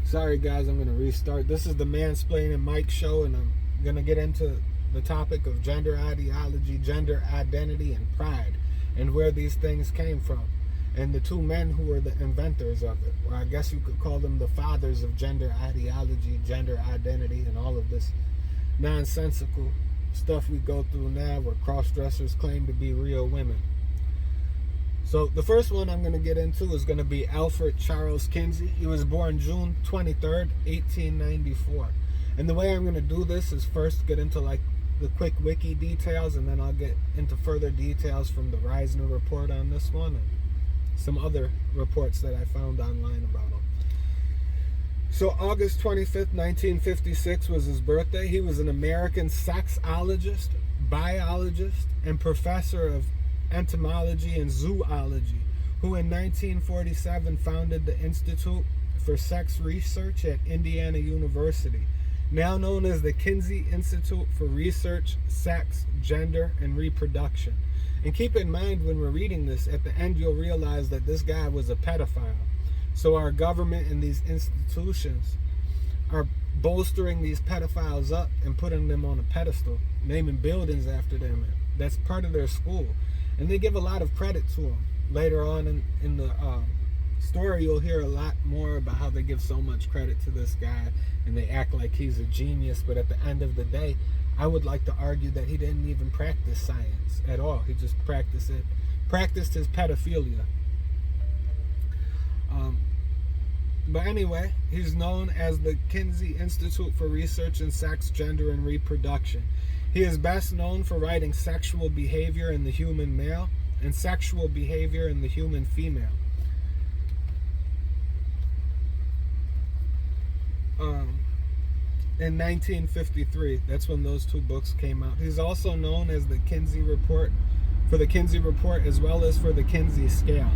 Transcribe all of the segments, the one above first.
Sorry guys, I'm going to restart. This is the Mansplaining Mike show, and I'm going to get into the topic of gender ideology, gender identity, and pride, and where these things came from. And the two men who were the inventors of it, or I guess you could call them the fathers of gender ideology, gender identity, and all of this nonsensical stuff we go through now where cross-dressers claim to be real women. So the first one I'm going to get into is going to be Alfred Charles Kinsey. He was born June 23rd, 1894. And the way I'm going to do this is first get into like the quick wiki details, and then I'll get into further details from the Reisner report on this one and some other reports that I found online about him. So August 25th, 1956 was his birthday. He was an American sexologist, biologist, and professor of entomology and zoology, who in 1947 founded the Institute for Sex Research at Indiana University, now known as the Kinsey Institute for Research, Sex, Gender, and Reproduction. And keep in mind when we're reading this, at the end you'll realize that this guy was a pedophile. So our government and these institutions are bolstering these pedophiles up and putting them on a pedestal, naming buildings after them. That's part of their school. And they give a lot of credit to him. Later on in the story, you'll hear a lot more about how they give so much credit to this guy and they act like he's a genius. But at the end of the day, I would like to argue that he didn't even practice science at all. He just practiced his pedophilia. But anyway, he's known as the Kinsey Institute for Research in Sex, Gender, and Reproduction. He is best known for writing Sexual Behavior in the Human Male and Sexual Behavior in the Human Female. In 1953, that's when those two books came out. He's also known as the Kinsey Report, for the Kinsey Report, as well as for the Kinsey Scale.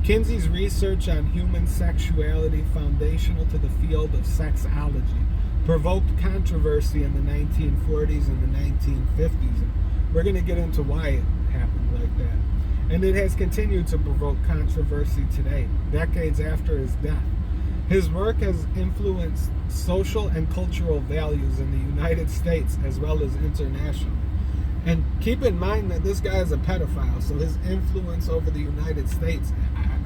Kinsey's research on human sexuality, foundational to the field of sexology, provoked controversy in the 1940s and the 1950s. And we're going to get into why it happened like that. And it has continued to provoke controversy today, decades after his death. His work has influenced social and cultural values in the United States as well as internationally. And keep in mind that this guy is a pedophile, so his influence over the United States,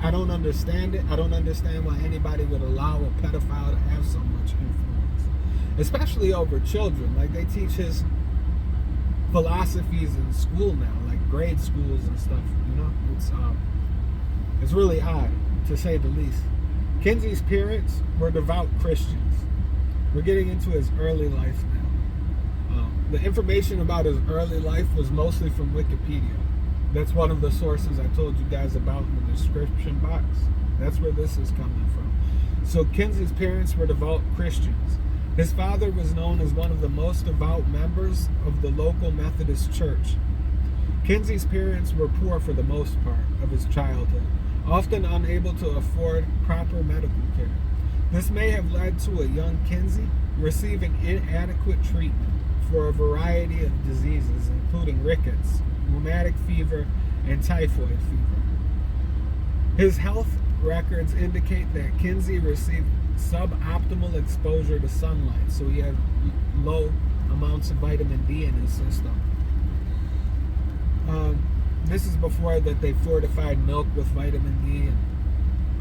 I don't understand it. I don't understand why anybody would allow a pedophile to have so much influence, especially over children. Like, they teach his philosophies in school now, like grade schools and stuff, you know? It's really odd, to say the least. Kinsey's parents were devout Christians. We're getting into his early life now. The information about his early life was mostly from Wikipedia. That's one of the sources I told you guys about in the description box. That's where this is coming from. So Kinsey's parents were devout Christians. His father was known as one of the most devout members of the local Methodist church. Kinsey's parents were poor for the most part of his childhood, often unable to afford proper medical care. This may have led to a young Kinsey receiving inadequate treatment for a variety of diseases, including rickets, rheumatic fever, and typhoid fever. His health records indicate that Kinsey received suboptimal exposure to sunlight, so he had low amounts of vitamin D in his system. This is before that they fortified milk with vitamin D, and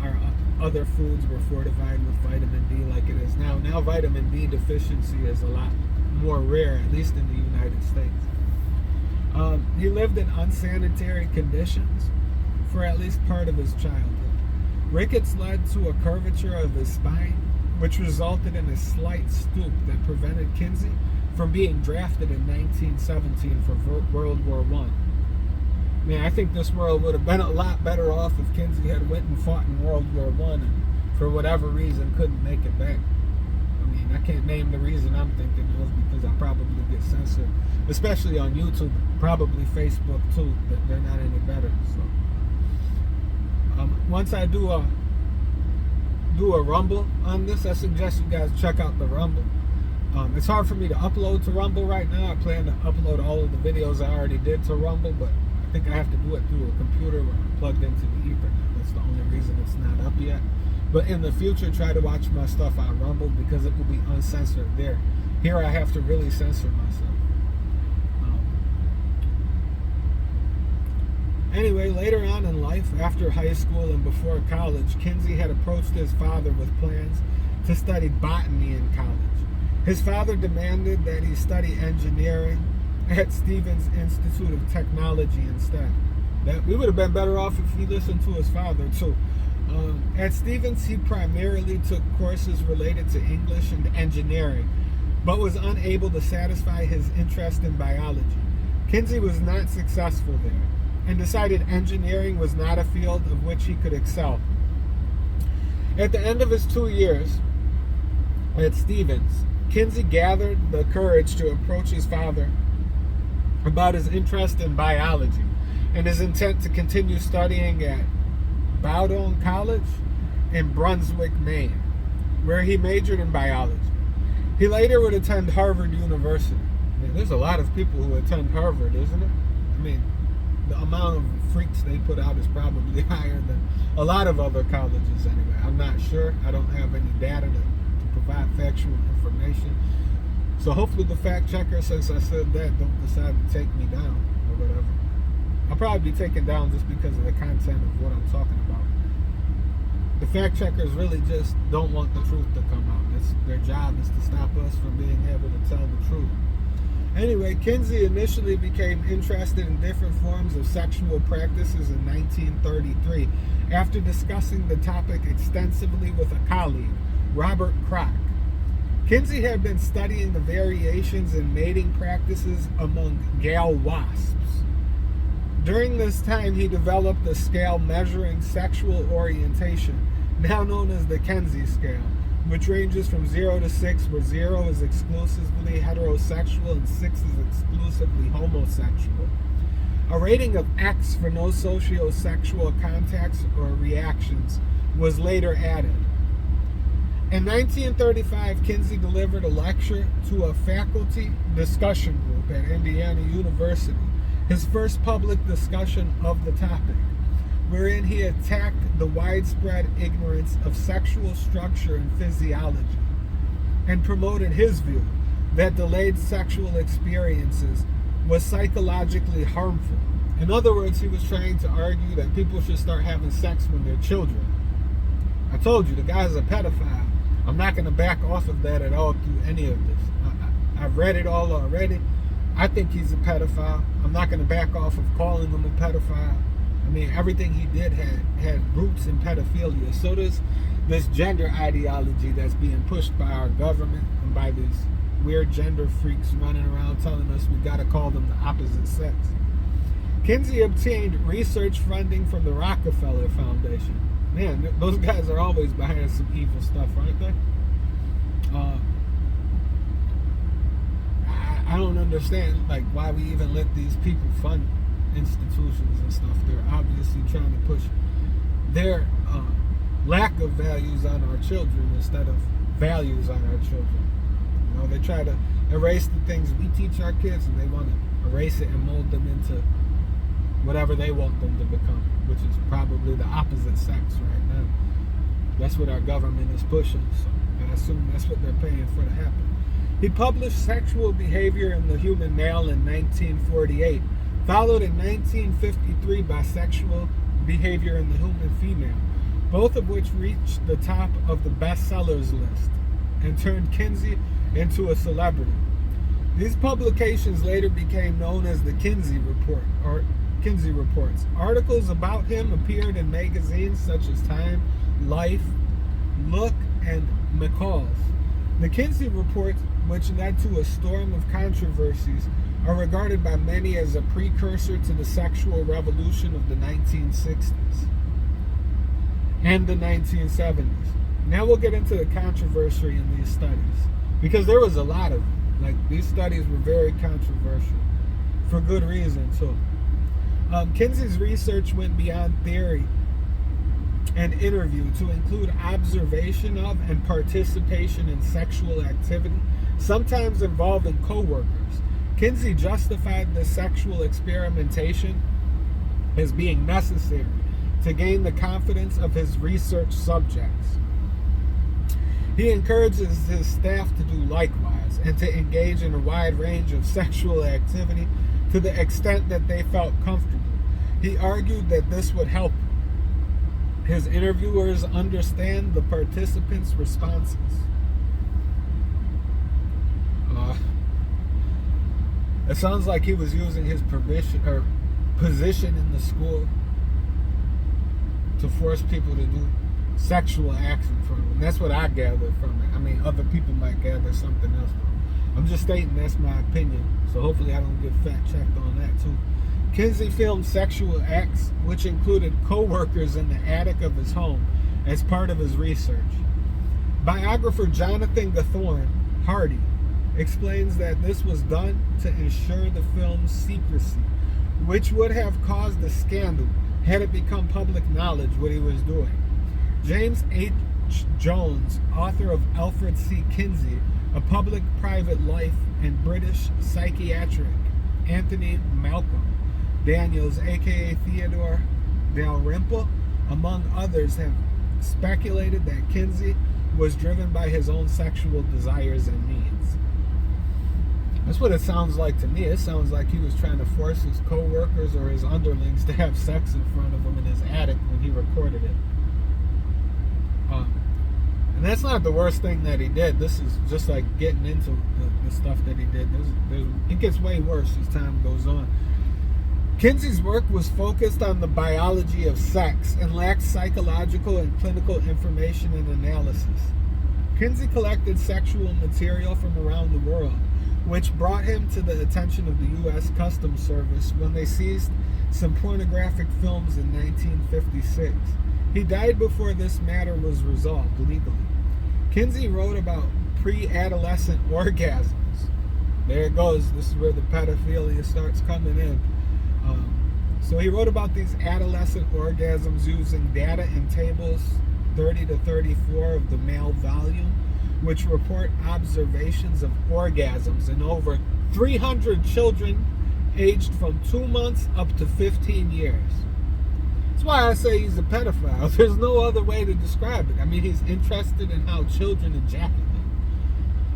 our other foods were fortified with vitamin D like it is now. Now vitamin D deficiency is a lot more rare, at least in the United States. He lived in unsanitary conditions for at least part of his childhood. Rickets led to a curvature of his spine, which resulted in a slight stoop that prevented Kinsey from being drafted in 1917 for World War I. Man, I think this world would have been a lot better off if Kinsey had went and fought in World War I and for whatever reason couldn't make it back. I mean, I can't name the reason I'm thinking of because I'll probably get censored, especially on YouTube, probably Facebook too, but they're not any better. So once I do a Rumble on this, I suggest you guys check out the Rumble. It's hard for me to upload to Rumble right now. I plan to upload all of the videos I already did to Rumble, but I think I have to do it through a computer where I'm plugged into the Ethernet. That's the only reason it's not up yet. But in the future, try to watch my stuff on Rumble because it will be uncensored there. Here I have to really censor myself. Anyway, later on in life, after high school and before college, Kinsey had approached his father with plans to study botany in college. His father demanded that he study engineering at Stevens Institute of Technology instead. That we would have been better off if he listened to his father too. At Stevens, he primarily took courses related to English and engineering, but was unable to satisfy his interest in biology. Kinsey was not successful there, and decided engineering was not a field of which he could excel. At the end of his 2 years at Stevens, Kinsey gathered the courage to approach his father about his interest in biology and his intent to continue studying at Bowdoin College in Brunswick, Maine, where he majored in biology. He later would attend Harvard University. Man, there's a lot of people who attend Harvard, isn't it? I mean, the amount of freaks they put out is probably higher than a lot of other colleges anyway. I'm not sure. I don't have any data to provide factual information. So hopefully the fact checker, since I said that, don't decide to take me down or whatever. I'll probably be taken down just because of the content of what I'm talking about. The fact checkers really just don't want the truth to come out. Their job is to stop us from being able to tell the truth. Anyway, Kinsey initially became interested in different forms of sexual practices in 1933 after discussing the topic extensively with a colleague, Robert Kroc. Kinsey had been studying the variations in mating practices among gal wasps. During this time, he developed a scale measuring sexual orientation, now known as the Kinsey scale, which ranges from 0 to 6, where 0 is exclusively heterosexual and 6 is exclusively homosexual. A rating of X for no socio-sexual contacts or reactions was later added. In 1935, Kinsey delivered a lecture to a faculty discussion group at Indiana University, his first public discussion of the topic, wherein he attacked the widespread ignorance of sexual structure and physiology, and promoted his view that delayed sexual experiences was psychologically harmful. In other words, he was trying to argue that people should start having sex when they're children. I told you, the guy's a pedophile. I'm not going to back off of that at all through any of this. I've read it all already. I think he's a pedophile. I'm not going to back off of calling him a pedophile. I mean, everything he did had roots in pedophilia. So does this gender ideology that's being pushed by our government and by these weird gender freaks running around telling us we got to call them the opposite sex. Kinsey obtained research funding from the Rockefeller Foundation. Man, those guys are always behind some evil stuff, aren't they? I don't understand, like, why we even let these people fund institutions and stuff. They're obviously trying to push their lack of values on our children instead of values on our children. You know, they try to erase the things we teach our kids, and they want to erase it and mold them into whatever they want them to become, which is probably the opposite sex right now. That's what our government is pushing, so I assume that's what they're paying for to happen. He published Sexual Behavior in the Human Male in 1948, followed in 1953 by Sexual Behavior in the Human Female, both of which reached the top of the bestsellers list and turned Kinsey into a celebrity. These publications later became known as the Kinsey Report, or Kinsey Reports. Articles about him appeared in magazines such as Time, Life, Look, and McCall's. The Kinsey Reports, which led to a storm of controversies, are regarded by many as a precursor to the sexual revolution of the 1960s and the 1970s. Now we'll get into the controversy in these studies, because there was a lot of them. Like, these studies were very controversial for good reason too. Kinsey's research went beyond theory and interview to include observation of and participation in sexual activity, sometimes involving co-workers. Kinsey justified the sexual experimentation as being necessary to gain the confidence of his research subjects. He encourages his staff to do likewise and to engage in a wide range of sexual activity to the extent that they felt comfortable. He argued that this would help his interviewers understand the participants' responses. It sounds like he was using his position in the school to force people to do sexual acts in front of him. That's what I gathered from it. I mean, other people might gather something else from it. I'm just stating that's my opinion, so hopefully I don't get fact-checked on that too. Kinsey filmed sexual acts, which included co-workers in the attic of his home, as part of his research. Biographer Jonathan Gathorne Hardy explains that this was done to ensure the film's secrecy, which would have caused a scandal had it become public knowledge what he was doing. James H. Jones, author of Alfred Kinsey, A Public-Private Life, and British Psychiatric Anthony Malcolm Daniels, a.k.a. Theodore Dalrymple, among others, have speculated that Kinsey was driven by his own sexual desires and needs. That's what it sounds like to me. It sounds like he was trying to force his co-workers or his underlings to have sex in front of him in his attic when he recorded it. And that's not the worst thing that he did. This is just like getting into the stuff that he did. It gets way worse as time goes on. Kinsey's work was focused on the biology of sex and lacked psychological and clinical information and analysis. Kinsey collected sexual material from around the world, which brought him to the attention of the U.S. Customs Service when they seized some pornographic films in 1956. He died before this matter was resolved legally. Kinsey wrote about pre-adolescent orgasms. There it goes. This is where the pedophilia starts coming in. So he wrote about these adolescent orgasms using data in tables 30 to 34 of the male volume, which report observations of orgasms in over 300 children aged from 2 months up to 15 years. That's why I say he's a pedophile. There's no other way to describe it. I mean, he's interested in how children ejaculate,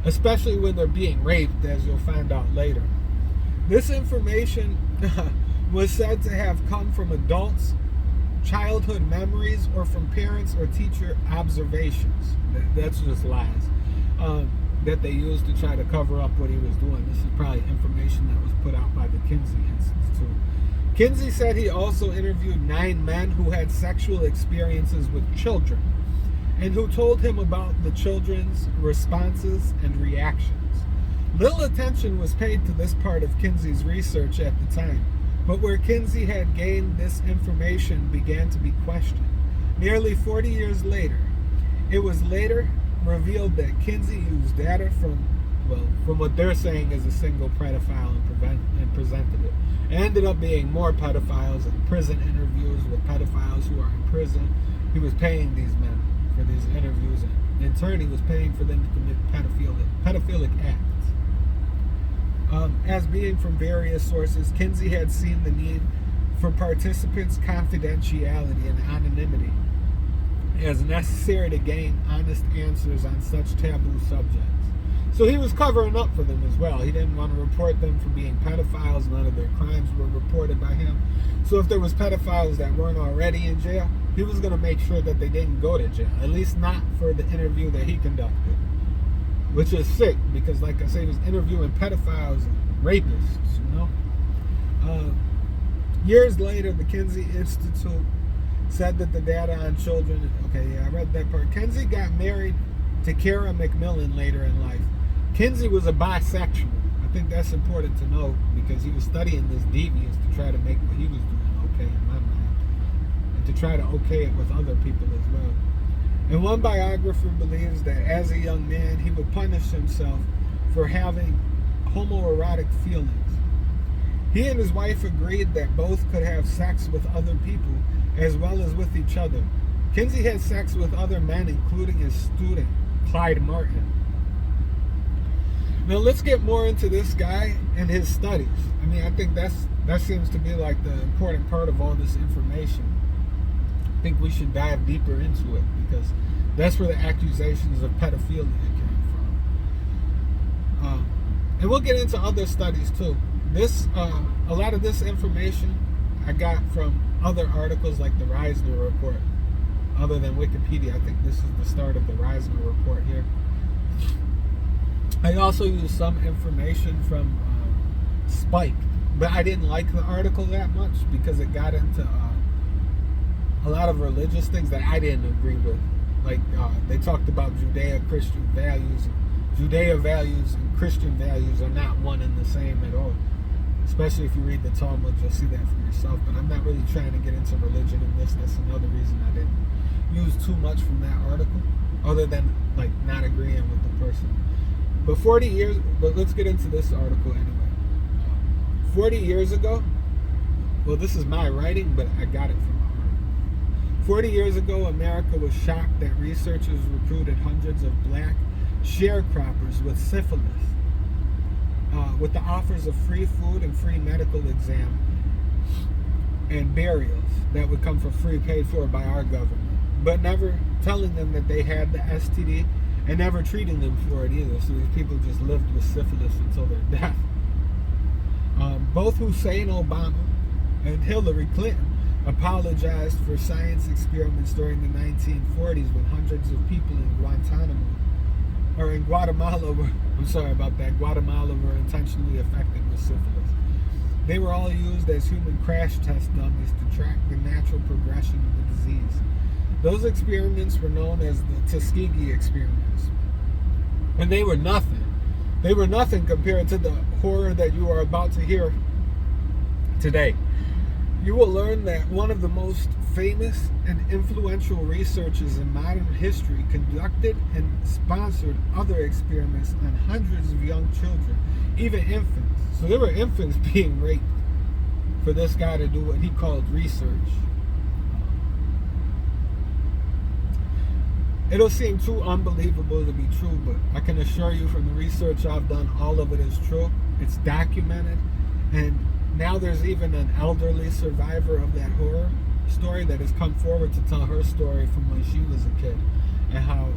especially when they're being raped, as you'll find out later. This information was said to have come from adults' childhood memories or from parents or teacher observations. That's just lies that they used to try to cover up what he was doing. This is probably information that was put out by the Kinsey Institute. Kinsey said he also interviewed 9 men who had sexual experiences with children and who told him about the children's responses and reactions. Little attention was paid to this part of Kinsey's research at the time, but where Kinsey had gained this information began to be questioned. Nearly 40 years later, it was later revealed that Kinsey used data from what they're saying is a single pedophile and presented it. It ended up being more pedophiles and prison interviews with pedophiles who are in prison. He was paying these men for these interviews, and in turn he was paying for them to commit pedophilic acts. As being from various sources, Kinsey had seen the need for participants' confidentiality and anonymity as necessary to gain honest answers on such taboo subjects. So he was covering up for them as well. He didn't want to report them for being pedophiles. None of their crimes were reported by him. So if there was pedophiles that weren't already in jail, he was going to make sure that they didn't go to jail, at least not for the interview that he conducted. Which is sick, because like I say, he was interviewing pedophiles and rapists, you know. Years later, the Kinsey Institute said that the data on children, I read that part. Kinsey got married to Kara McMillan later in life. Kinsey was a bisexual. I think that's important to know, because he was studying this deviance to try to make what he was doing okay in my mind, and to try to okay it with other people as well. And one biographer believes that as a young man, he would punish himself for having homoerotic feelings. He and his wife agreed that both could have sex with other people as well as with each other. Kinsey had sex with other men, including his student, Clyde Martin. Now let's get more into this guy and his studies. I mean, I think that seems to be like the important part of all this information. think we should dive deeper into it, because that's where the accusations of pedophilia came from. And we'll get into other studies too. A lot of this information I got from other articles like the Reisner Report. Other than Wikipedia, I think this is the start of the Reisner Report here. I also used some information from Spike, but I didn't like the article that much because it got into a lot of religious things that I didn't agree with. Like they talked about Judeo-Christian values. Judeo values and Christian values are not one and the same at all. Especially if you read the Talmud, you'll see that for yourself. But I'm not really trying to get into religion in this. That's another reason I didn't use too much from that article, other than like not agreeing with the person. But let's get into this article anyway. 40 years ago, well, this is my writing, but I got it from an article. 40 years ago, America was shocked that researchers recruited hundreds of black sharecroppers with syphilis with the offers of free food and free medical exam and burials that would come for free, paid for by our government, but never telling them that they had the STD and never treating them for it either. So these people just lived with syphilis until their death. Both Hussein Obama and Hillary Clinton apologized for science experiments during the 1940s when hundreds of people in Guatemala were intentionally affected with syphilis. They were all used as human crash test dummies to track the natural progression of the disease. Those experiments were known as the Tuskegee experiments. And they were nothing. They were nothing compared to the horror that you are about to hear today. You will learn that one of the most famous and influential researchers in modern history conducted and sponsored other experiments on hundreds of young children, even infants. So there were infants being raped for this guy to do what he called research. It'll seem too unbelievable to be true, but I can assure you from the research I've done, all of it is true. It's documented, and now there's even an elderly survivor of that horror story that has come forward to tell her story from when she was a kid and how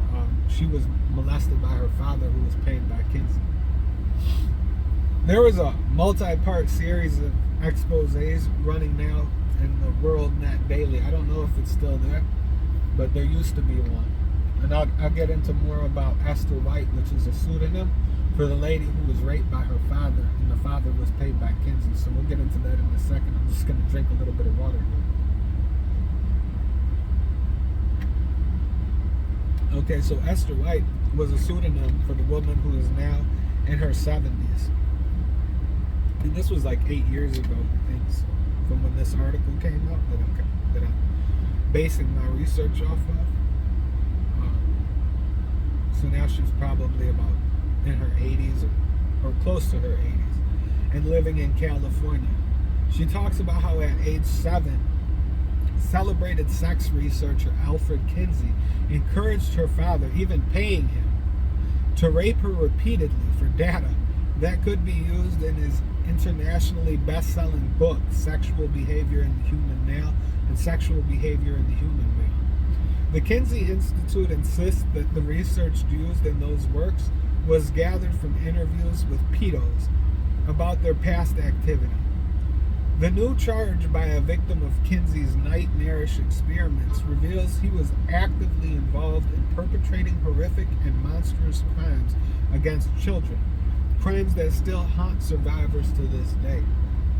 she was molested by her father, who was paid by Kinsey. There was a multi-part series of exposés running now in the World Net Daily. I don't know if it's still there, but there used to be one. And I'll get into more about Esther White, which is a pseudonym for the lady who was raped by her father, and the father was paid by Kinsey. So we'll get into that in a second. I'm just going to drink a little bit of water here. Okay, so Esther White was a pseudonym for the woman who is now in her 70s. And this was like 8 years ago, I think, so, from when this article came out that I'm basing my research off of. So now she's probably about in her 80s or close to her 80s and living in California. She talks about how at age 7, celebrated sex researcher Alfred Kinsey encouraged her father, even paying him, to rape her repeatedly for data that could be used in his internationally best-selling book, Sexual Behavior in the Human Male and Sexual Behavior in the Human Male. The Kinsey Institute insists that the research used in those works was gathered from interviews with pedos about their past activity. The new charge by a victim of Kinsey's nightmarish experiments reveals he was actively involved in perpetrating horrific and monstrous crimes against children, crimes that still haunt survivors to this day.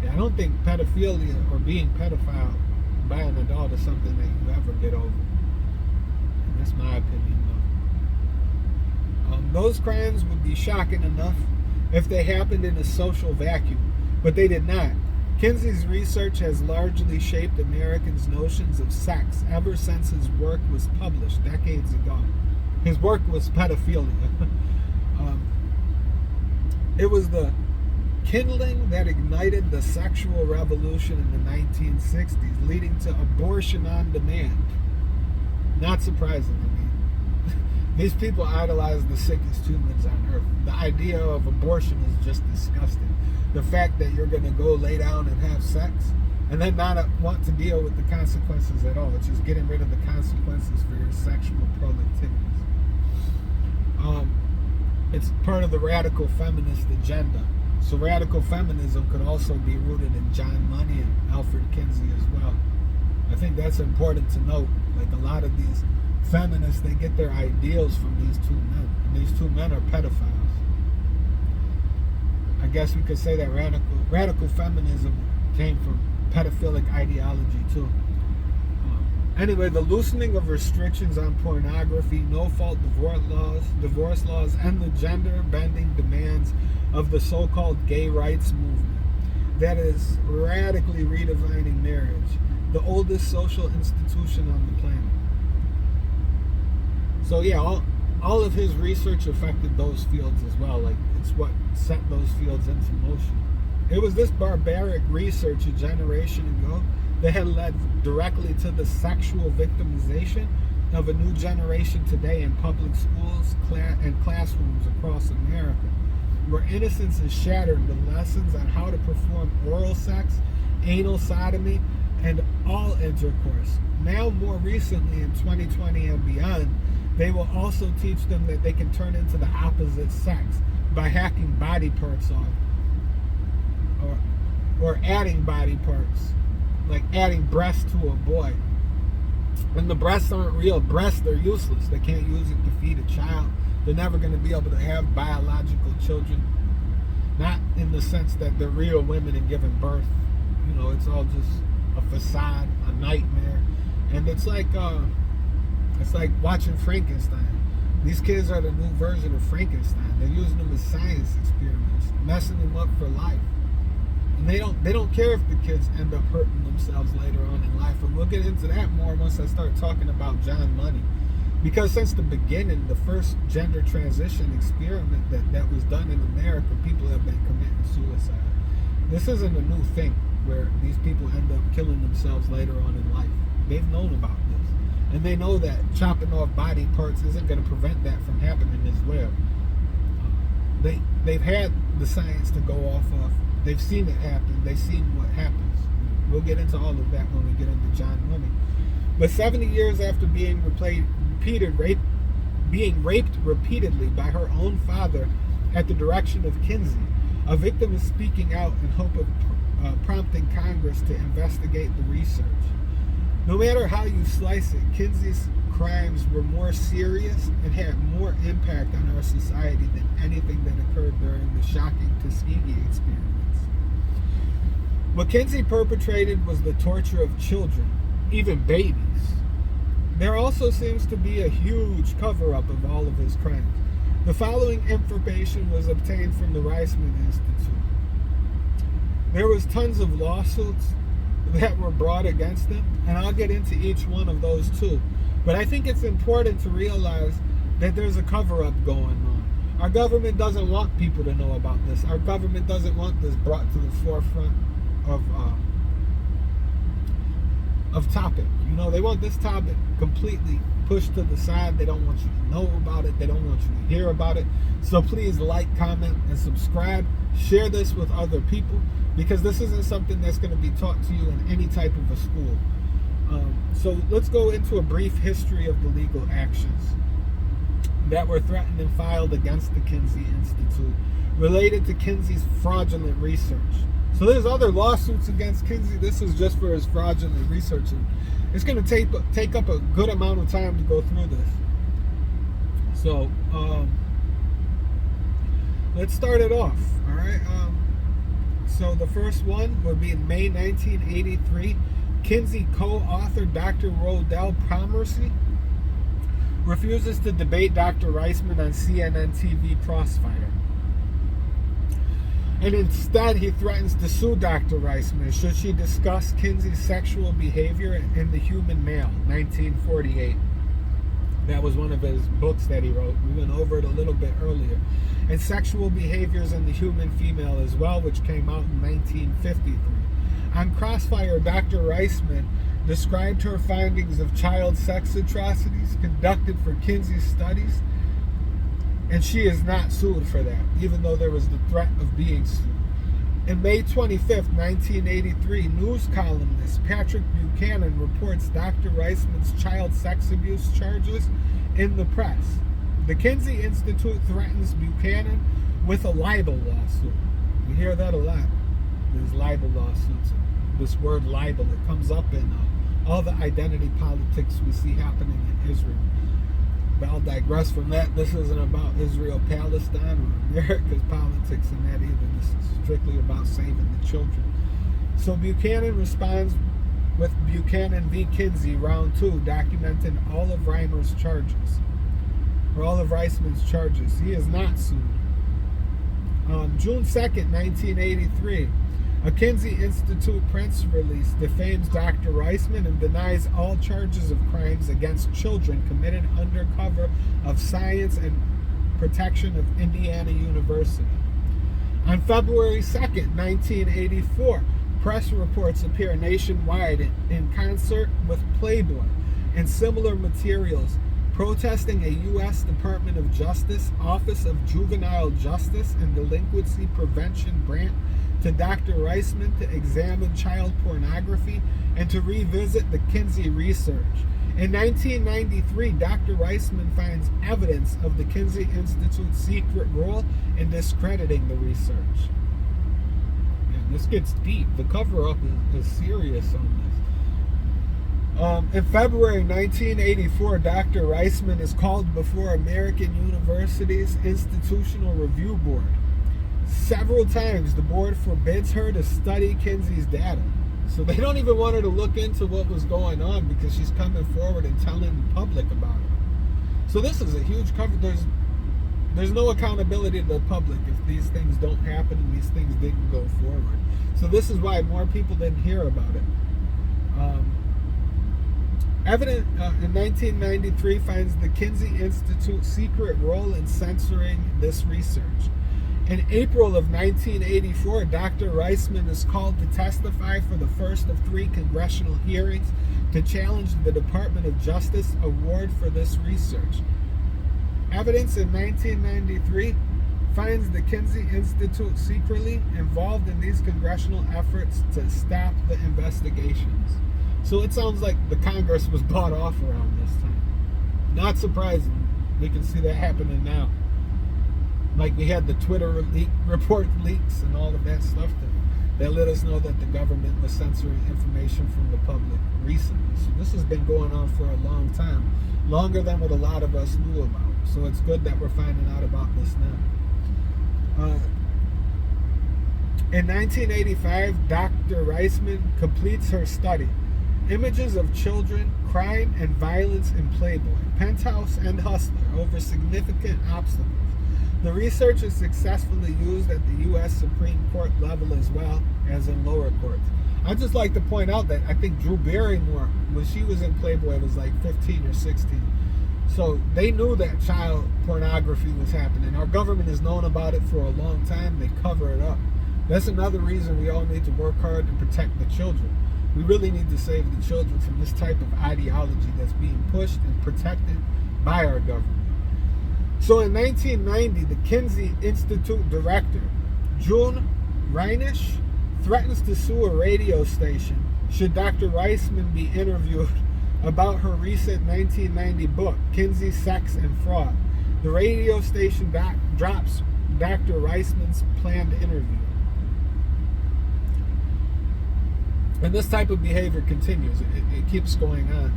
I don't think pedophilia or being pedophile by an adult is something that you ever get over. That's my opinion, though. Those crimes would be shocking enough if they happened in a social vacuum, but they did not. Kinsey's research has largely shaped Americans' notions of sex ever since his work was published decades ago. His work was pedophilia. It was the kindling that ignited the sexual revolution in the 1960s, leading to abortion on demand. Not surprising to me. These people idolize the sickest humans on earth. The idea of abortion is just disgusting. The fact that you're going to go lay down and have sex and then not want to deal with the consequences at all. It's just getting rid of the consequences for your sexual productivities. It's part of the radical feminist agenda. So radical feminism could also be rooted in John Money and Alfred Kinsey as well. I think that's important to note. Like, a lot of these feminists, they get their ideals from these two men. And these two men are pedophiles. I guess we could say that radical feminism came from pedophilic ideology too. Anyway, the loosening of restrictions on pornography, no-fault divorce laws, and the gender-bending demands of the so-called gay rights movement that is radically redefining marriage, the oldest social institution on the planet. So yeah, all of his research affected those fields as well. Like, it's what set those fields into motion. It was this barbaric research a generation ago that had led directly to the sexual victimization of a new generation today in public schools and classrooms across America, where innocence is shattered with lessons on how to perform oral sex, anal sodomy, and all intercourse. Now, more recently in 2020 and beyond, they will also teach them that they can turn into the opposite sex by hacking body parts off, or adding body parts, like adding breasts to a boy. And the breasts aren't real breasts, they're useless. They can't use it to feed a child. They're never going to be able to have biological children. Not in the sense that they're real women and giving birth. You know, it's all just a facade, a nightmare. And it's like watching Frankenstein. These kids are the new version of Frankenstein. They're using them as science experiments, messing them up for life. And they don't care if the kids end up hurting themselves later on in life. And we'll get into that more once I start talking about John Money. Because since the beginning, the first gender transition experiment that was done in America, people have been committing suicide. This isn't a new thing where these people end up killing themselves later on in life. They've known about this. And they know that chopping off body parts isn't going to prevent that from happening as well. They've had the science to go off of. They've seen it happen. They've seen what happens. We'll get into all of that when we get into John Money. But 70 years after being raped repeatedly by her own father at the direction of Kinsey, a victim is speaking out in hope of prompting Congress to investigate the research. No matter how you slice it, Kinsey's crimes were more serious and had more impact on our society than anything that occurred during the shocking Tuskegee experiments. What Kinsey perpetrated was the torture of children, even babies. There also seems to be a huge cover-up of all of his crimes. The following information was obtained from the Reisman Institute. There was tons of lawsuits that were brought against him, and I'll get into each one of those too. But I think it's important to realize that there's a cover-up going on. Our government doesn't want people to know about this. Our government doesn't want this brought to the forefront of topic. You know, they want this topic completely pushed to the side. They don't want you to know about it. They don't want you to hear about it. So please like, comment, and subscribe. Share this with other people, because this isn't something that's going to be taught to you in any type of a school. So let's go into a brief history of the legal actions that were threatened and filed against the Kinsey Institute related to Kinsey's fraudulent research. So there's other lawsuits against Kinsey. This is just for his fraudulent research. And it's going to take up a good amount of time to go through this. So let's start it off. All right. So the first one would be in May 1983. Kinsey co-author Dr. Rodell Pomeroy refuses to debate Dr. Reisman on CNN TV Crossfire. And instead, he threatens to sue Dr. Reisman should she discuss Kinsey's sexual behavior in The Human Male, 1948. That was one of his books that he wrote. We went over it a little bit earlier. And Sexual Behaviors in the Human Female as well, which came out in 1953. On Crossfire, Dr. Reisman described her findings of child sex atrocities conducted for Kinsey's studies, and she is not sued for that, even though there was the threat of being sued. In May 25th, 1983, news columnist Patrick Buchanan reports Dr. Reisman's child sex abuse charges in the press. The Kinsey Institute threatens Buchanan with a libel lawsuit. You hear that a lot. There's libel lawsuits. This word libel, it comes up in all the identity politics we see happening in Israel. But I'll digress from that. This isn't about Israel-Palestine or America's politics in that either. This is strictly about saving the children. So Buchanan responds with Buchanan v. Kinsey, round 2, documenting all of Reimer's charges, or all of Reisman's charges. He is not sued. On June 2nd, 1983, a Kinsey Institute press release defames Dr. Reisman and denies all charges of crimes against children committed under cover of Science and Protection of Indiana University. On February 2nd, 1984, press reports appear nationwide in concert with Playboy and similar materials protesting a U.S. Department of Justice Office of Juvenile Justice and Delinquency Prevention grant to Dr. Reisman to examine child pornography and to revisit the Kinsey research. In 1993, Dr. Reisman finds evidence of the Kinsey Institute's secret role in discrediting the research. Man, this gets deep. The cover-up is serious on this. In February 1984, Dr. Reisman is called before American University's Institutional Review Board. Several times, the board forbids her to study Kinsey's data. So they don't even want her to look into what was going on because she's coming forward and telling the public about it. So this is a huge cover. There's no accountability to the public if these things don't happen and these things didn't go forward. So this is why more people didn't hear about it. Evidence in 1993 finds the Kinsey Institute's secret role in censoring this research. In April of 1984, Dr. Reisman is called to testify for the first of 3 congressional hearings to challenge the Department of Justice award for this research. Evidence in 1993 finds the Kinsey Institute secretly involved in these congressional efforts to stop the investigations. So it sounds like the Congress was bought off around this time. Not surprising. We can see that happening now. Like we had the Twitter report leaks and all of that stuff that let us know that the government was censoring information from the public recently. So this has been going on for a long time, longer than what a lot of us knew about. So it's good that we're finding out about this now. In 1985, Dr. Reisman completes her study, Images of Children, Crime and Violence in Playboy, Penthouse and Hustler, over significant obstacles. The research is successfully used at the U.S. Supreme Court level as well as in lower courts. I'd just like to point out that I think Drew Barrymore, when she was in Playboy, was like 15 or 16. So they knew that child pornography was happening. Our government has known about it for a long time. They cover it up. That's another reason we all need to work hard to protect the children. We really need to save the children from this type of ideology that's being pushed and protected by our government. So in 1990, the Kinsey Institute director, June Reinisch, threatens to sue a radio station should Dr. Reisman be interviewed about her recent 1990 book, Kinsey, Sex and Fraud. The radio station drops Dr. Reisman's planned interview. And this type of behavior continues. It keeps going on.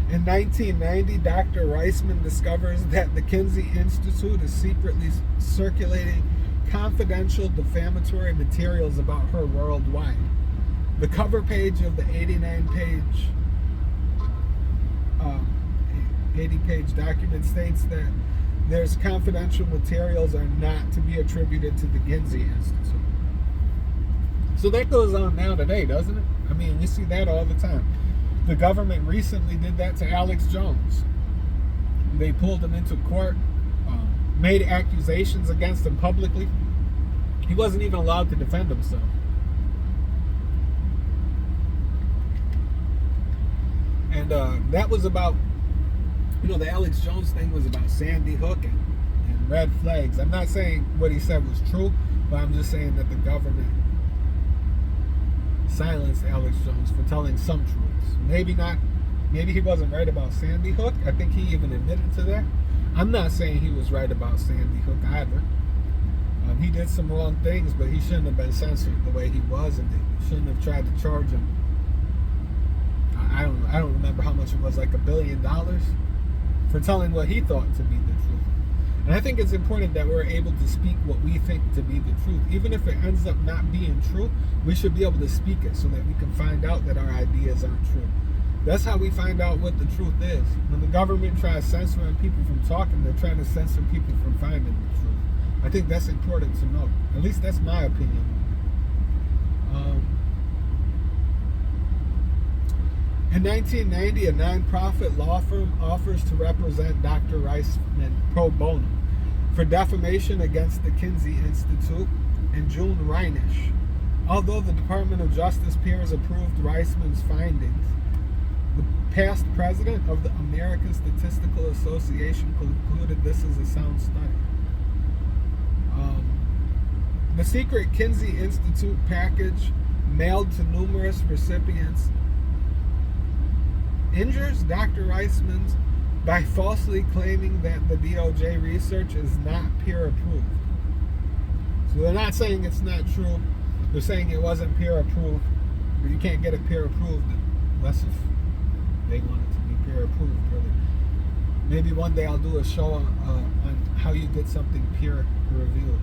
In 1990, Dr. Reisman discovers that the Kinsey Institute is secretly circulating confidential defamatory materials about her worldwide. The cover page of the 80-page document states that there's confidential materials are not to be attributed to the Kinsey Institute. So that goes on now today, doesn't it? I mean, we see that all the time. The government recently did that to Alex Jones. They pulled him into court, made accusations against him publicly. He wasn't even allowed to defend himself. And that was about, the Alex Jones thing was about Sandy Hook and some red flags. I'm not saying what he said was true, but I'm just saying that the government silenced Alex Jones for telling some truths. Maybe not. Maybe he wasn't right about Sandy Hook. I think he even admitted to that. I'm not saying he was right about Sandy Hook either. He did some wrong things, but he shouldn't have been censored the way he was, and they shouldn't have tried to charge him. I don't remember how much it was, like $1 billion for telling what he thought to be the truth. And I think it's important that we're able to speak what we think to be the truth. Even if it ends up not being true, we should be able to speak it so that we can find out that our ideas aren't true. That's how we find out what the truth is. When the government tries censoring people from talking, they're trying to censor people from finding the truth. I think that's important to know. At least that's my opinion. In 1990, a non-profit law firm offers to represent Dr. Reisman pro bono for defamation against the Kinsey Institute and June Reinisch. Although the Department of Justice peers approved Reisman's findings, the past president of the American Statistical Association concluded this is a sound study. The secret Kinsey Institute package, mailed to numerous recipients, injures Dr. Reisman's by falsely claiming that the DOJ research is not peer approved. So they're not saying it's not true. They're saying it wasn't peer approved. But you can't get it peer approved unless if they want it to be peer approved, really. Maybe one day I'll do a show on how you get something peer reviewed.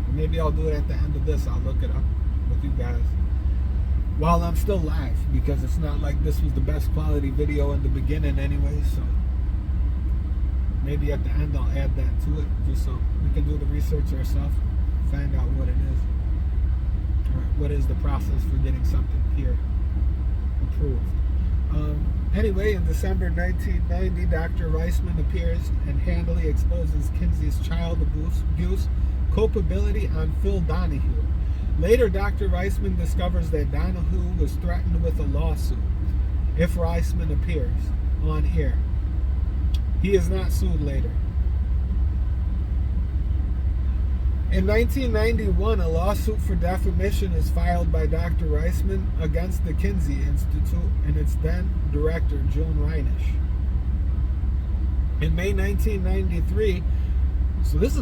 Or maybe I'll do it at the end of this. I'll look it up with you guys while I'm still live, because it's not like this was the best quality video in the beginning anyway. So maybe at the end I'll add that to it, just so we can do the research ourselves, find out what it is, or what is the process for getting something peer approved. Anyway, in December 1990, Dr. Reisman appears and handily exposes Kinsey's child abuse culpability on Phil Donahue. Later, Dr. Reisman discovers that Donahue was threatened with a lawsuit if Reisman appears on air. He is not sued later. In 1991, a lawsuit for defamation is filed by Dr. Reisman against the Kinsey Institute and its then director, June Reinisch. In May 1993, so this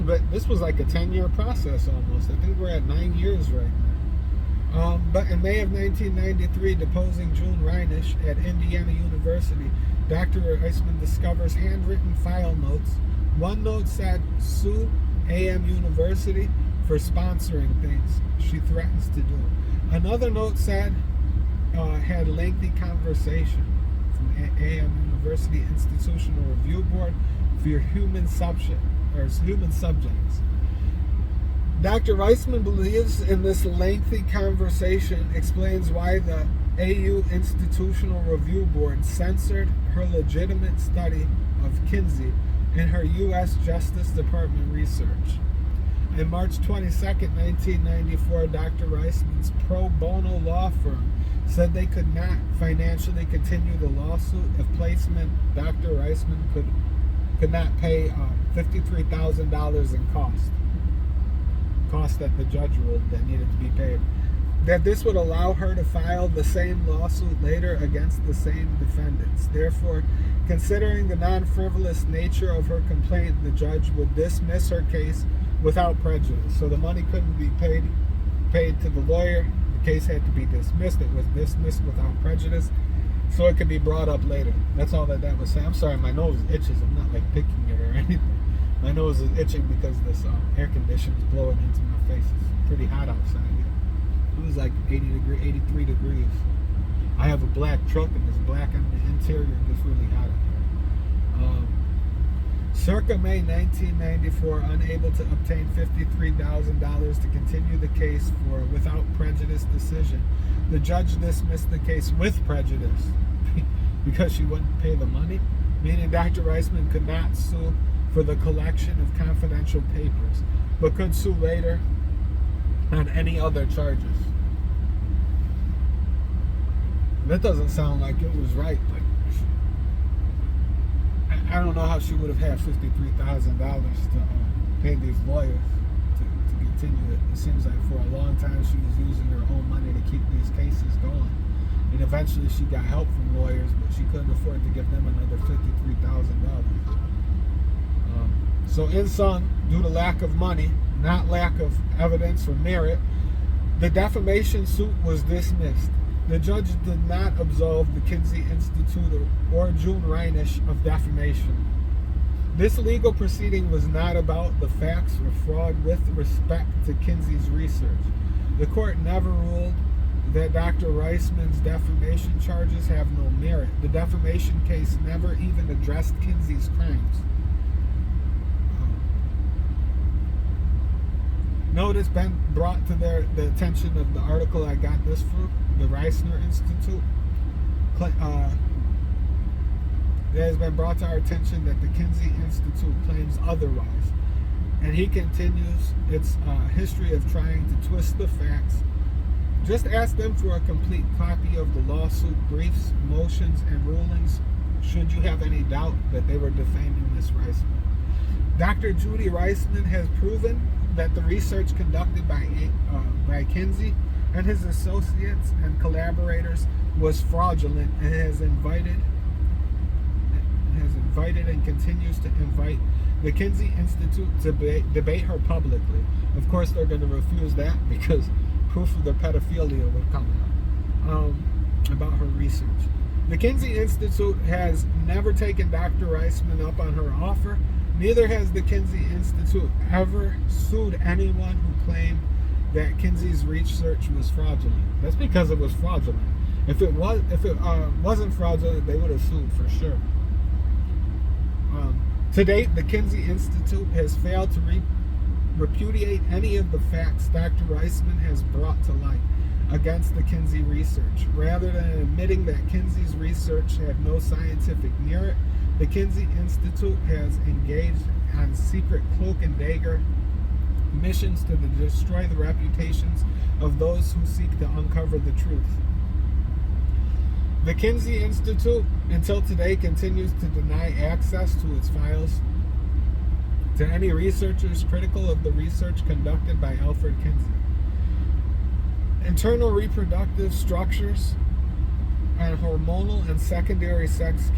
was like a 10-year process almost. I think we're at 9 years right now. But in May of 1993, deposing June Reinisch at Indiana University, Dr. Reisman discovers handwritten file notes. One note said, "Sue AM University for sponsoring things she threatens to do." Another note said, had lengthy conversation from AM University Institutional Review Board for your human subjects. Dr. Reisman believes in this lengthy conversation explains why the AU Institutional Review Board censored her legitimate study of Kinsey in her U.S. Justice Department research. On March 22, 1994, Dr. Reisman's pro bono law firm said they could not financially continue the lawsuit if placement Dr. Reisman could not pay $53,000 in cost that the judge ruled that needed to be paid. That this would allow her to file the same lawsuit later against the same defendants. Therefore, considering the non-frivolous nature of her complaint, the judge would dismiss her case without prejudice. So the money couldn't be paid to the lawyer. The case had to be dismissed. It was dismissed without prejudice, so it could be brought up later. That's all that was saying. I'm sorry, my nose itches. I'm not like picking it or anything. My nose is itching because this air conditioner is blowing into my face. It's pretty hot outside here. It was like 83 degrees. I have a black truck and it's black on the interior and it's really hot in here. Circa May 1994, unable to obtain $53,000 to continue the case for a without prejudice decision, the judge dismissed the case with prejudice because she wouldn't pay the money, meaning Dr. Reisman could not sue for the collection of confidential papers, but could sue later on any other charges. That doesn't sound like it was right. Like, I don't know how she would have had $53,000 to pay these lawyers to continue it. It seems like for a long time she was using her own money to keep these cases going. And eventually she got help from lawyers, but she couldn't afford to give them another $53,000. So in sum, due to lack of money, not lack of evidence or merit, the defamation suit was dismissed. The judge did not absolve the Kinsey Institute or June Reinisch of defamation. This legal proceeding was not about the facts or fraud with respect to Kinsey's research. The court never ruled that Dr. Reisman's defamation charges have no merit. The defamation case never even addressed Kinsey's crimes. Note it's been brought to the attention of the article I got this from, the Reisner Institute. It has been brought to our attention that the Kinsey Institute claims otherwise. And he continues its history of trying to twist the facts. Just ask them for a complete copy of the lawsuit briefs, motions, and rulings, should you have any doubt that they were defaming Ms. Reisman. Dr. Judy Reisman has proven that the research conducted by Kinsey and his associates and collaborators was fraudulent, and has invited and continues to invite the Kinsey Institute to debate her publicly. Of course, they're going to refuse that because proof of their pedophilia would come out about her research. The Kinsey Institute has never taken Dr. Reisman up on her offer. Neither has the Kinsey Institute ever sued anyone who claimed that Kinsey's research was fraudulent. That's because it was fraudulent. If it wasn't fraudulent, they would have sued for sure. To date, the Kinsey Institute has failed to repudiate any of the facts Dr. Reisman has brought to light against the Kinsey research. Rather than admitting that Kinsey's research had no scientific merit, the Kinsey Institute has engaged on secret cloak and dagger missions to destroy the reputations of those who seek to uncover the truth. The Kinsey Institute, until today, continues to deny access to its files to any researchers critical of the research conducted by Alfred Kinsey. Internal reproductive structures and hormonal and secondary sex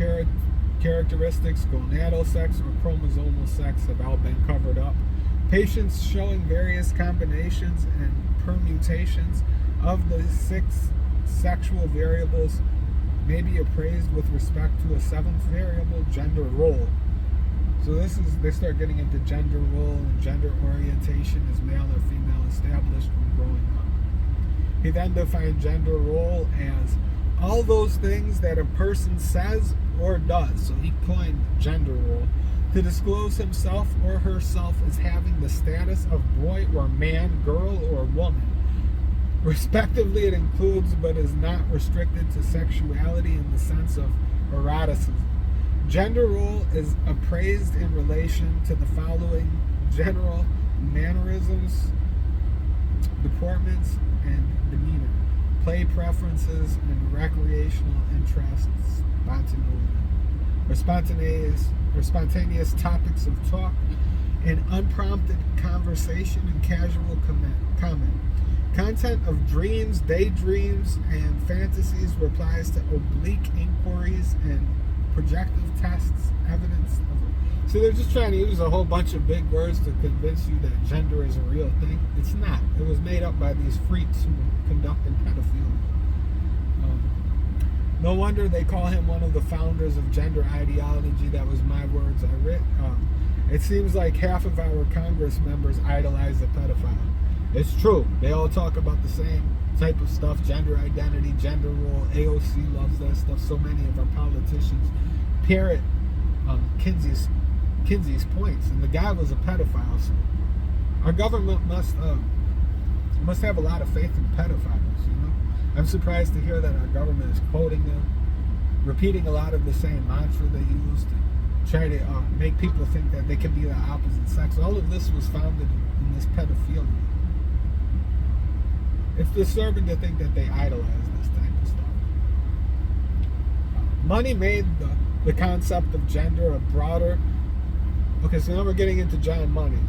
characteristics, gonadal sex or chromosomal sex, have all been covered up. Patients showing various combinations and permutations of the 6 sexual variables may be appraised with respect to a 7th variable, gender role. So they start getting into gender role and gender orientation as male or female established when growing up. He then defined gender role as all those things that a person says or does. So he coined gender role to disclose himself or herself as having the status of boy or man, girl or woman. Respectively, it includes but is not restricted to sexuality in the sense of eroticism. Gender role is appraised in relation to the following general mannerisms, deportments, and demeanor, play preferences, and recreational interests, spontaneous topics of talk, and unprompted conversation and casual comment. Content of dreams, daydreams, and fantasies replies to oblique inquiries and projective tests, evidence of. So they're just trying to use a whole bunch of big words to convince you that gender is a real thing. It's not. It was made up by these freaks who were conducting pedophilia. No wonder they call him one of the founders of gender ideology. That was my words I read. It seems like half of our Congress members idolize the pedophile. It's true. They all talk about the same type of stuff, gender identity, gender role. AOC loves that stuff. So many of our politicians parrot Kinsey's points. And the guy was a pedophile. So our government must have a lot of faith in pedophiles, you know. I'm surprised to hear that our government is quoting them, repeating a lot of the same mantra they used to try to make people think that they can be the opposite sex. All of this was founded in this pedophilia. It's disturbing to think that they idolize this type of stuff. Money made the concept of gender a broader. Okay, so now we're getting into John Money.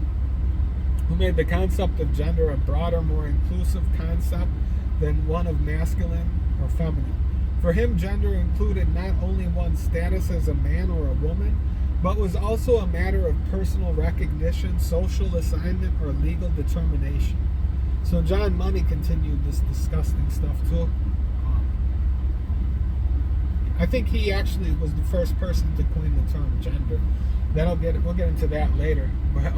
who made the concept of gender a broader, more inclusive concept than one of masculine or feminine. For him, gender included not only one's status as a man or a woman, but was also a matter of personal recognition, social assignment, or legal determination. So John Money continued this disgusting stuff too. I think he actually was the first person to coin the term gender. We'll get into that later. But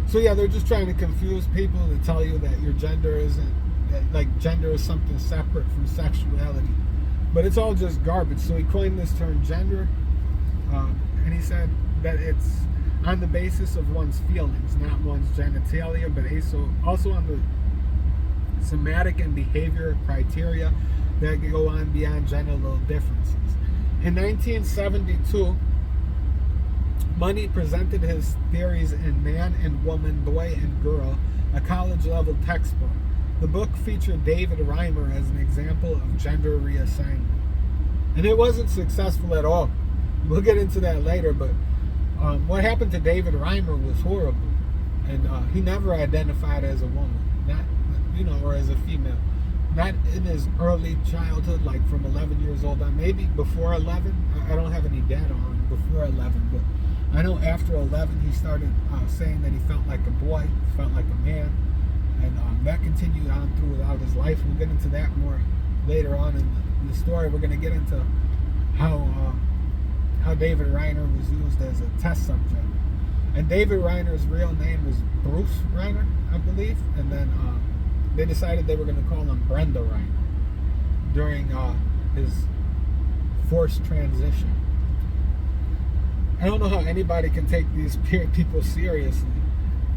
so yeah, they're just trying to confuse people to tell you that your gender isn't, like gender is something separate from sexuality. But it's all just garbage. So he coined this term gender, and he said that it's on the basis of one's feelings, not one's genitalia, but also on the somatic and behavior criteria that go on beyond genital differences. In 1972, Money presented his theories in Man and Woman, Boy and Girl, a college-level textbook. The book featured David Reimer as an example of gender reassignment. And it wasn't successful at all. We'll get into that later, but what happened to David Reimer was horrible. And he never identified as a woman, or as a female. Not in his early childhood, like from 11 years old on, maybe before 11. I don't have any data on before 11, but I know after 11 he started saying that he felt like a boy, felt like a man, and that continued on throughout his life. We'll get into that more later on in the story. We're going to get into how David Reiner was used as a test subject. And David Reiner's real name is Bruce Reiner, I believe, and then they decided they were going to call him Brenda Reiner during his forced transition. I don't know how anybody can take these people seriously.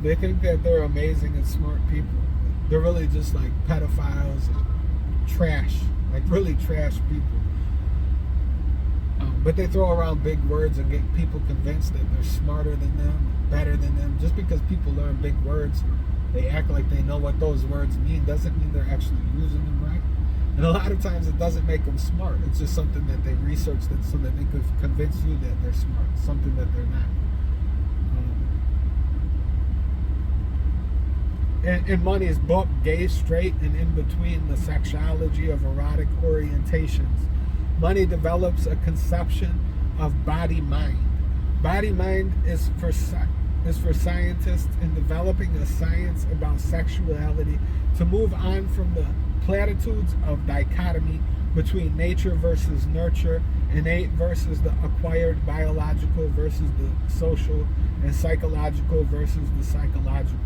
They think that they're amazing and smart people. They're really just like pedophiles and trash, like really trash people. But they throw around big words and get people convinced that they're smarter than them, better than them. Just because people learn big words, they act like they know what those words mean, doesn't mean they're actually using them right. And a lot of times it doesn't make them smart. It's just something that they researched so that they could convince you that they're smart, something that they're not. In Money's book, Gay, Straight, and In Between, The Sexuology of Erotic Orientations, Money develops a conception of body-mind. Body-mind is for scientists in developing a science about sexuality to move on from the platitudes of dichotomy between nature versus nurture, innate versus the acquired, biological versus the social, and psychological versus the psychological.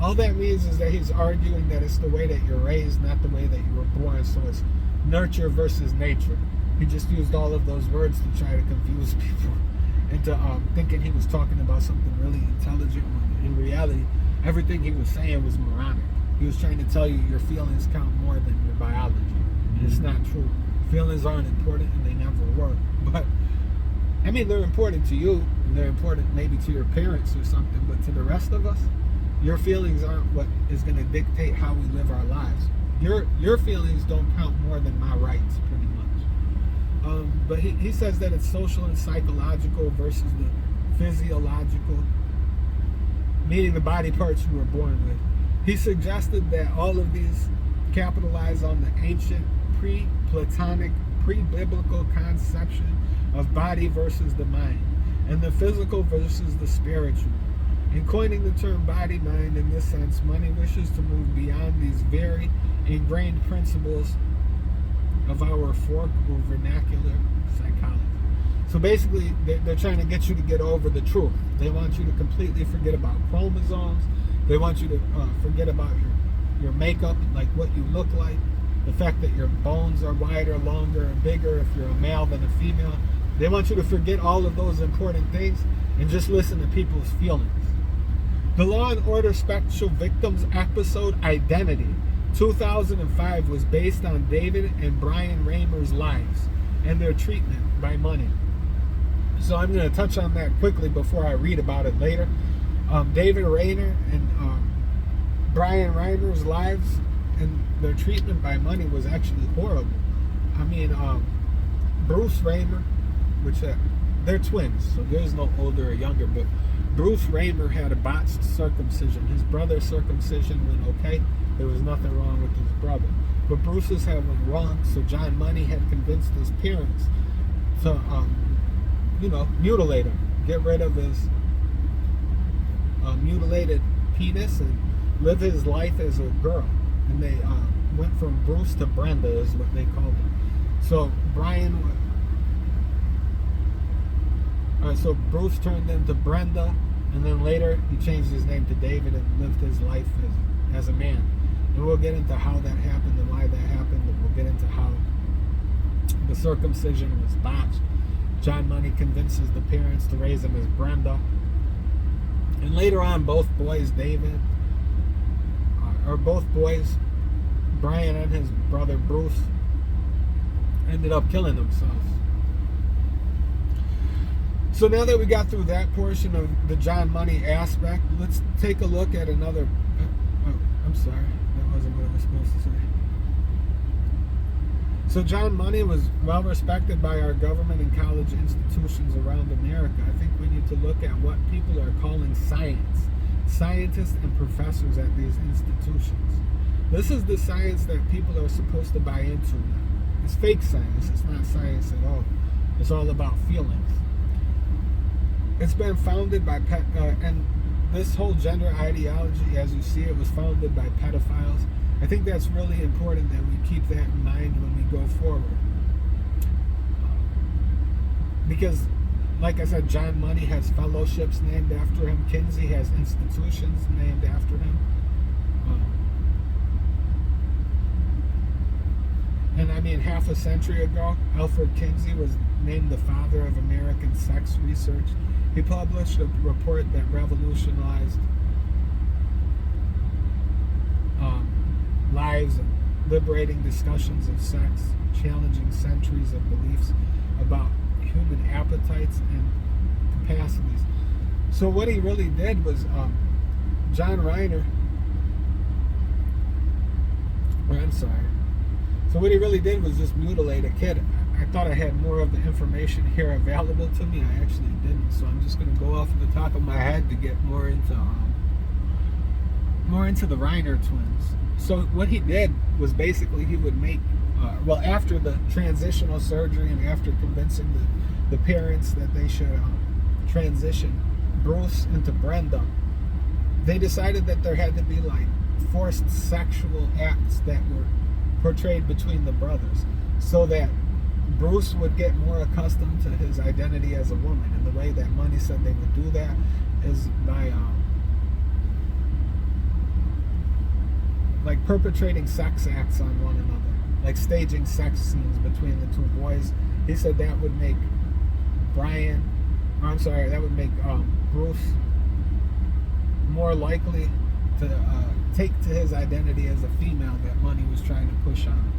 All that means is that he's arguing that it's the way that you're raised, not the way that you were born. So it's nurture versus nature. He just used all of those words to try to confuse people into thinking he was talking about something really intelligent, when in reality, everything he was saying was moronic. He was trying to tell you your feelings count more than your biology. And it's not true. Feelings aren't important, and they never were. But, I mean, they're important to you, and they're important maybe to your parents or something, but to the rest of us, your feelings aren't what is going to dictate how we live our lives. Your feelings don't count more than my rights, pretty much. But he says that it's social and psychological versus the physiological, meaning the body parts you were born with. He suggested that all of these capitalize on the ancient, pre-Platonic, pre-biblical conception of body versus the mind, and the physical versus the spiritual. In coining the term body-mind in this sense, Money wishes to move beyond these very ingrained principles of our fork or vernacular psychology. So basically, they're trying to get you to get over the truth. They want you to completely forget about chromosomes. They want you to forget about your makeup, like what you look like, the fact that your bones are wider, longer, and bigger if you're a male than a female. They want you to forget all of those important things and just listen to people's feelings. The Law and Order Special Victims episode Identity 2005 was based on David and Brian Reimer's lives and their treatment by Money. So I'm going to touch on that quickly before I read about it later. David Reiner and Brian Reimer's lives and their treatment by Money was actually horrible. I mean, Bruce Reimer, which they're twins, so there's no older or younger. But Bruce Raymer had a botched circumcision. His brother's circumcision went okay. There was nothing wrong with his brother. But Bruce's had went wrong, so John Money had convinced his parents to, mutilate him, get rid of his mutilated penis, and live his life as a girl. And they went from Bruce to Brenda, is what they called him. So so Bruce turned into Brenda, and then later he changed his name to David and lived his life as a man. And we'll get into how that happened and why that happened, and we'll get into how the circumcision was botched. John Money convinces the parents to raise him as Brenda. And later on, both boys, Brian and his brother Bruce, ended up killing themselves. So now that we got through that portion of the John Money aspect, let's take a look at another. I'm sorry, that wasn't what I was supposed to say. So John Money was well respected by our government and college institutions around America. I think we need to look at what people are calling science. Scientists and professors at these institutions. This is the science that people are supposed to buy into now. It's fake science. It's not science at all. It's all about feelings. It's been founded by and this whole gender ideology, as you see it, was founded by pedophiles. I think that's really important that we keep that in mind when we go forward. Because, like I said, John Money has fellowships named after him. Kinsey has institutions named after him. And I mean, half a century ago, Alfred Kinsey was named the father of American sex research. He published a report that revolutionized lives and liberating discussions of sex, challenging centuries of beliefs about human appetites and capacities. So what he really did was, So what he really did was just mutilate a kid. I thought I had more of the information here available to me. I actually didn't. So I'm just going to go off the top of my head to get more into the Reiner twins. So what he did was basically he would make, after the transitional surgery and after convincing the parents that they should transition Bruce into Brenda, they decided that there had to be like forced sexual acts that were portrayed between the brothers, so that Bruce would get more accustomed to his identity as a woman. And the way that Money said they would do that is by like perpetrating sex acts on one another, like staging sex scenes between the two boys. He said that would make Bruce more likely to take to his identity as a female that Money was trying to push on him.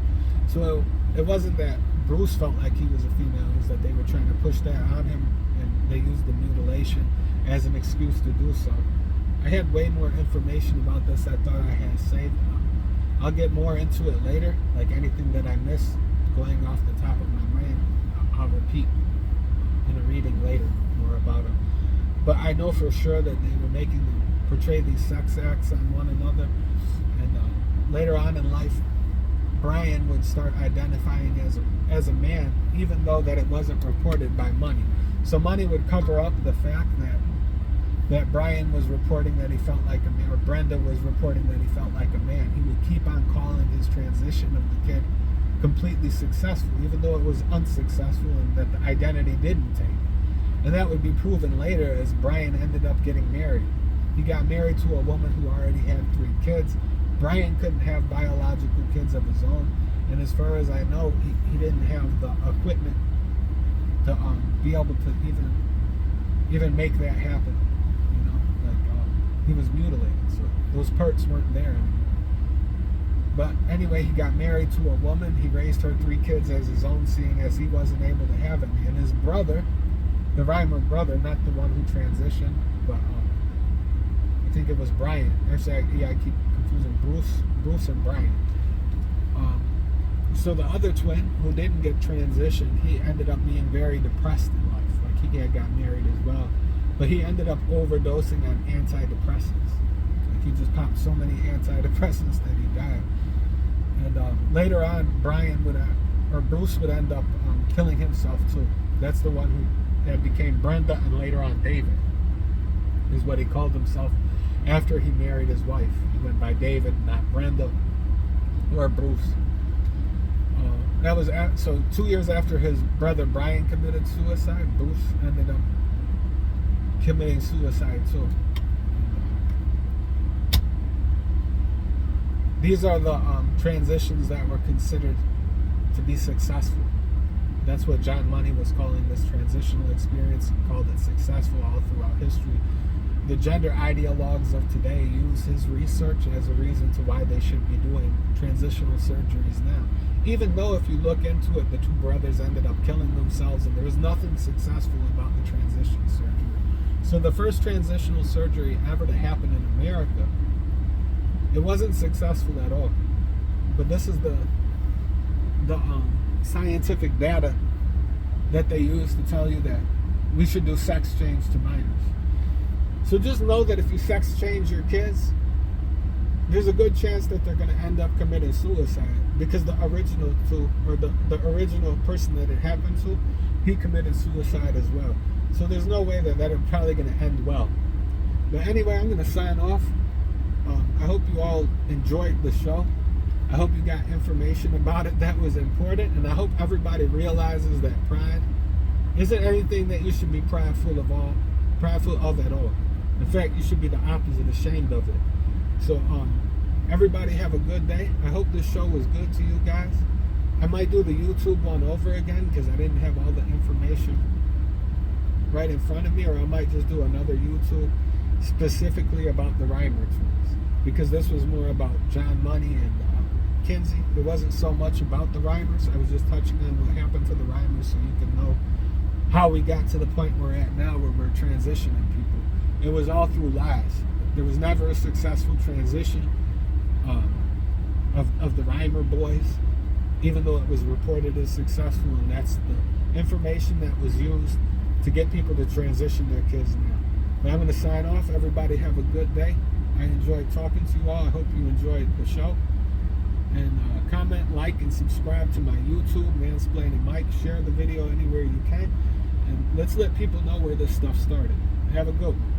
So it wasn't that Bruce felt like he was a female, it was that they were trying to push that on him, and they used the mutilation as an excuse to do so. I had way more information about this I thought I had saved. I'll get more into it later, like anything that I miss going off the top of my brain, I'll repeat in a reading later more about it. But I know for sure that they were making them portray these sex acts on one another, and later on in life, Brian would start identifying as a man, even though that it wasn't reported by Money. So Money would cover up the fact that Brian was reporting that he felt like a man, or Brenda was reporting that he felt like a man. He would keep on calling his transition of the kid completely successful, even though it was unsuccessful and that the identity didn't take. And that would be proven later as Brian ended up getting married. He got married to a woman who already had 3 kids. Brian couldn't have biological kids of his own, and as far as I know, he didn't have the equipment to be able to even make that happen. He was mutilated, so those parts weren't there anymore. But anyway, he got married to a woman. He raised her 3 kids as his own, seeing as he wasn't able to have any. And his brother, the Reimer brother, not the one who transitioned, but I think it was Brian. Actually, I keep confusing Bruce and Brian. So the other twin, who didn't get transitioned, he ended up being very depressed in life. Like, he he had got married as well. But he ended up overdosing on antidepressants. Like he just popped so many antidepressants that he died. And later on, Bruce would end up killing himself too. That's the one who became Brenda, and later on David is what he called himself after he married his wife. He went by David, not Brenda or Bruce. That was so 2 years after his brother Brian committed suicide, Bruce ended up committing suicide too. These are the transitions that were considered to be successful. That's what John Money was calling this transitional experience. He called it successful all throughout history. The gender ideologues of today use his research as a reason to why they should be doing transitional surgeries now. Even though if you look into it, the two brothers ended up killing themselves, and there was nothing successful about the transition surgery. So the first transitional surgery ever to happen in America, it wasn't successful at all. But this is the scientific data that they use to tell you that we should do sex change to minors. So just know that if you sex change your kids, there's a good chance that they're going to end up committing suicide, because the original original person that it happened to, he committed suicide as well. So there's no way that is probably going to end well. But anyway, I'm going to sign off. I hope you all enjoyed the show. I hope you got information about it that was important, and I hope everybody realizes that pride isn't anything that you should be prideful of at all. In fact, you should be the opposite, ashamed of it. So everybody have a good day. I hope this show was good to you guys. I might do the YouTube one over again because I didn't have all the information right in front of me, or I might just do another YouTube specifically about the Reimer twins, because this was more about John Money and Kinsey. It wasn't so much about the Reimers. I was just touching on what happened to the Reimers so you can know how we got to the point we're at now, where we're transitioning people. It was all through lies. There was never a successful transition of the Reimer boys, even though it was reported as successful, and that's the information that was used to get people to transition their kids now. But I'm going to sign off. Everybody have a good day. I enjoyed talking to you all. I hope you enjoyed the show. And comment, like, and subscribe to my YouTube, Mansplaining Mike. Share the video anywhere you can. And let's let people know where this stuff started. Have a good one.